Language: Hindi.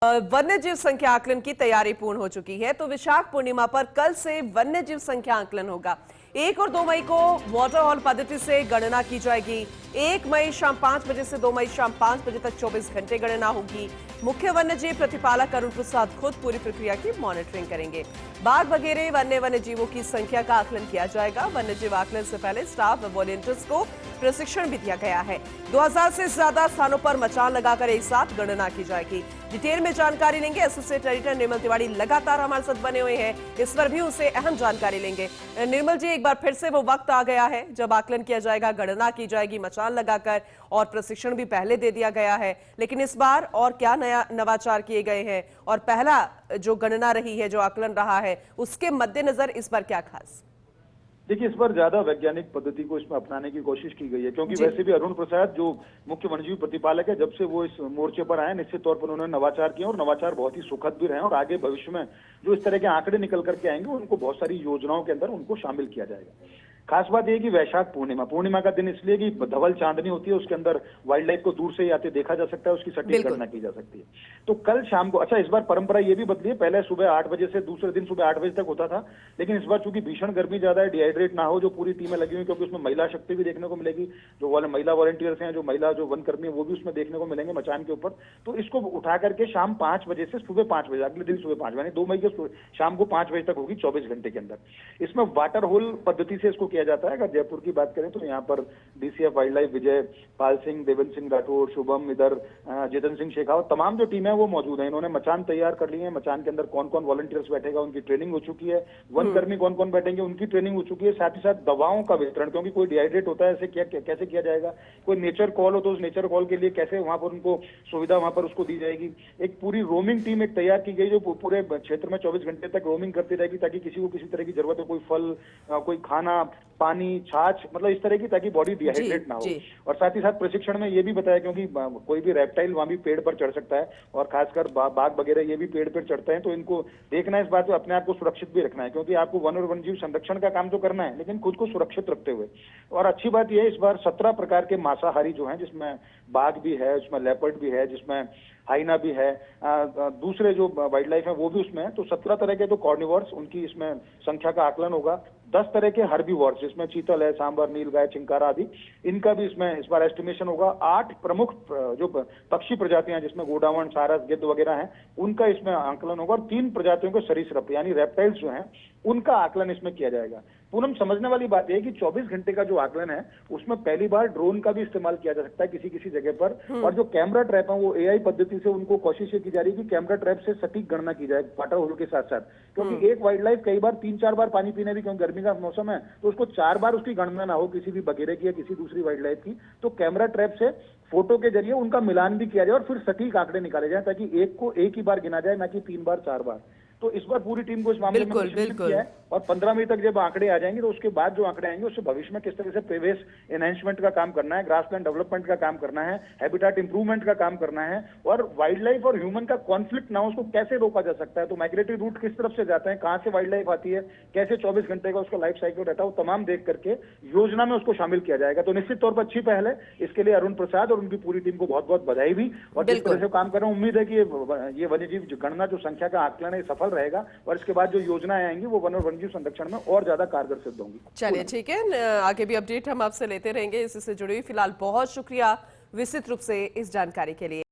वन्य जीव संख्या आकलन की तैयारी पूर्ण हो चुकी है। तो विशाख पूर्णिमा पर कल से वन्य जीव संख्या आकलन होगा। 1 और 2 मई को वाटर हॉल पद्धति से गणना की जाएगी। 1 मई शाम 5 बजे से 2 मई शाम 5 बजे तक 24 घंटे गणना होगी। मुख्य वन्य जीव प्रतिपालक अरुण प्रसाद खुद पूरी प्रक्रिया की मॉनिटरिंग करेंगे। बाघ वगैरह वन्य जीवों की संख्या का आकलन किया जाएगा। वन्य जीव आकलन से पहले स्टाफ व वॉलंटियर्स को प्रशिक्षण भी दिया गया है। 2000 से ज्यादा स्थानों पर मचान लगाकर एक साथ गणना की जाएगी। डिटेल में जानकारी लेंगे। एसोसिएट एडिटर निर्मल तिवारी लगातार हमारे साथ बने हुए हैं, इस पर भी उनसे अहम जानकारी लेंगे। निर्मल जी, एक बार फिर से वो वक्त आ गया है जब आकलन किया जाएगा, गणना की जाएगी मचान लगाकर, और प्रशिक्षण भी पहले दे दिया गया है। लेकिन इस बार और क्या नया नवाचार किए गए हैं, और पहला जो गणना रही है, जो आकलन रहा है, उसके मद्देनजर इस बार क्या खास? देखिए, इस बार ज्यादा वैज्ञानिक पद्धति को इसमें अपनाने की कोशिश की गई है, क्योंकि वैसे भी अरुण प्रसाद जो मुख्य वन्यजीव प्रतिपालक है, जब से वो इस मोर्चे पर आए, निश्चित तौर पर उन्होंने नवाचार किए, और नवाचार बहुत ही सुखद भी रहे। और आगे भविष्य में जो इस तरह के आंकड़े निकल करके आएंगे, उनको बहुत सारी योजनाओं के अंदर उनको शामिल किया जाएगा। खास बात यह कि वैशाख पूर्णिमा का दिन इसलिए कि धवल चांदनी होती है, उसके अंदर वाइल्ड लाइफ को दूर से ही आते देखा जा सकता है, उसकी सटीक गणना की जा सकती है। तो कल शाम को, अच्छा, इस बार परंपरा ये भी बदली है, पहले सुबह 8 बजे से दूसरे दिन सुबह 8 बजे तक होता था, लेकिन इस बार चूंकि भीषण गर्मी ज्यादा है, डिहाइड्रेट ना हो जो पूरी टीमें लगी हुई, क्योंकि उसमें महिला शक्ति भी देखने को मिलेगी, जो महिला वॉलंटियर्स हैं, जो महिला जो वन कर्मी है, वो भी उसमें देखने को मिलेंगे मचान के ऊपर। तो इसको उठा करके शाम 5 बजे से सुबह 5 बजे, अगले दिन सुबह 5 बजे, 2 मई के शाम को 5 बजे तक होगी, 24 घंटे के अंदर। इसमें वाटर होल पद्धति से इसको किया जाता है। अगर जयपुर की बात करें तो यहाँ पर डीसीएफ वाइल्ड लाइफ विजय, पाल सिंह, देवेंद्र सिंह राठौर, शुभम, इधर चेतन सिंह शेखावत, तमाम जो टीम है वो मौजूद है। इन्होंने मचान तैयार कर ली है। मचान के अंदर कौन कौन वॉलंटियर्स बैठेगा, उनकी ट्रेनिंग हो चुकी है। वन कर्मी कौन कौन बैठेंगे, उनकी ट्रेनिंग हो चुकी है। साथ ही साथ दवाओं का वितरण, क्योंकि कोई डिहाइड्रेट होता है, ऐसे कैसे किया जाएगा, कोई नेचर कॉल हो तो उस नेचर कॉल के लिए कैसे वहां पर उनको सुविधा वहां पर उसको दी जाएगी। एक पूरी रोमिंग टीम एक तैयार की गई, जो पूरे क्षेत्र में 24 घंटे तक रोमिंग करती रहेगी, ताकि किसी को किसी तरह की जरूरत हो, कोई फल, कोई खाना, पानी, छाछ, मतलब इस तरह की, ताकि बॉडी डिहाइड्रेट ना हो। और साथ ही साथ प्रशिक्षण में ये भी बताया, क्योंकि कोई भी रेप्टाइल वहां भी पेड़ पर चढ़ सकता है, और खासकर बाघ वगैरह ये भी पेड़ पर चढ़ते हैं, तो इनको देखना, इस बात पे अपने आप को सुरक्षित भी रखना है, क्योंकि आपको वन और वन्यजीव संरक्षण का काम तो करना है, लेकिन खुद को सुरक्षित रखते हुए। और अच्छी बात यह है, इस बार 17 प्रकार के मांसाहारी जो हैं, जिसमें बाघ भी है, उसमें लेपर्ड भी है, जिसमें हाइना भी है, दूसरे जो वाइल्ड लाइफ है वो भी उसमें है। तो 17 तरह के तो कॉर्निवोर्स, उनकी इसमें संख्या का आकलन होगा। 10 तरह के हर्बीवोर्स, जिसमें चीतल है, सांबर, नीलगाय, चिंकारा आदि, इनका भी इसमें इस बार एस्टिमेशन होगा। 8 प्रमुख जो पक्षी प्रजातियां, जिसमें गोडावण, सारस, गिद्ध वगैरह हैं, उनका इसमें आकलन होगा। और 3 प्रजातियों के सरीसृप यानी रेप्टाइल्स जो हैं, उनका आकलन इसमें किया जाएगा। पूनम, समझने वाली बात यह है कि 24 घंटे का जो आकलन है, उसमें पहली बार ड्रोन का भी इस्तेमाल किया जा सकता है किसी किसी जगह पर। और जो कैमरा ट्रैप है, वो एआई पद्धति से उनको कोशिश ये की जा रही है कि कैमरा ट्रैप से सटीक गणना की जाए वाटर होल के साथ साथ, क्योंकि एक वाइल्ड लाइफ कई बार 3-4 बार पानी पीने भी, क्योंकि गर्मी का मौसम है, तो उसको 4 बार उसकी गणना ना हो, किसी भी बगेरे की या किसी दूसरी वाइल्ड लाइफ की। तो कैमरा ट्रैप से फोटो के जरिए उनका मिलान भी किया जाए, और फिर सटीक आंकड़े निकाले जाए, ताकि एक को एक ही बार गिना जाए, ना कि 3 बार 4 बार। तो इस बार पूरी टीम को इस मामले में प्रशिक्षित किया है, और 15 मई तक जब आंकड़े आ जाएंगे, तो उसके बाद जो आंकड़े आएंगे, उससे भविष्य में किस तरह से प्रिवेस एनहेंसमेंट का काम करना है, ग्रासलैंड डेवलपमेंट का काम करना है, हैबिटेट इंप्रूवमेंट का काम करना है, और वाइल्ड लाइफ और ह्यूमन का कॉन्फ्लिक्ट ना हो, उसको कैसे रोका जा सकता है। तो माइग्रेटरी रूट किस तरफ से जाते हैं, कहां से वाइल्ड लाइफ आती है, कैसे 24 घंटे का उसका लाइफ साइकिल रहता है, वो तमाम देख करके योजना में उसको शामिल किया जाएगा। तो निश्चित तौर पर अच्छी पहल है। इसके लिए अरुण प्रसाद और उनकी पूरी टीम को बहुत बहुत बधाई भी, और जिस तरह से काम कर रहे हैं, उम्मीद है कि ये वन्यजीव गणना जो संख्या का आकलन है सफल रहेगा, और इसके बाद जो योजनाएं आएंगी वो वन और वन्यजीव संरक्षण में और ज्यादा कारगर सिद्ध होंगी। चलिए, ठीक है, आगे भी अपडेट हम आपसे लेते रहेंगे इससे जुड़ी। फिलहाल बहुत शुक्रिया विस्तृत रूप से इस जानकारी के लिए।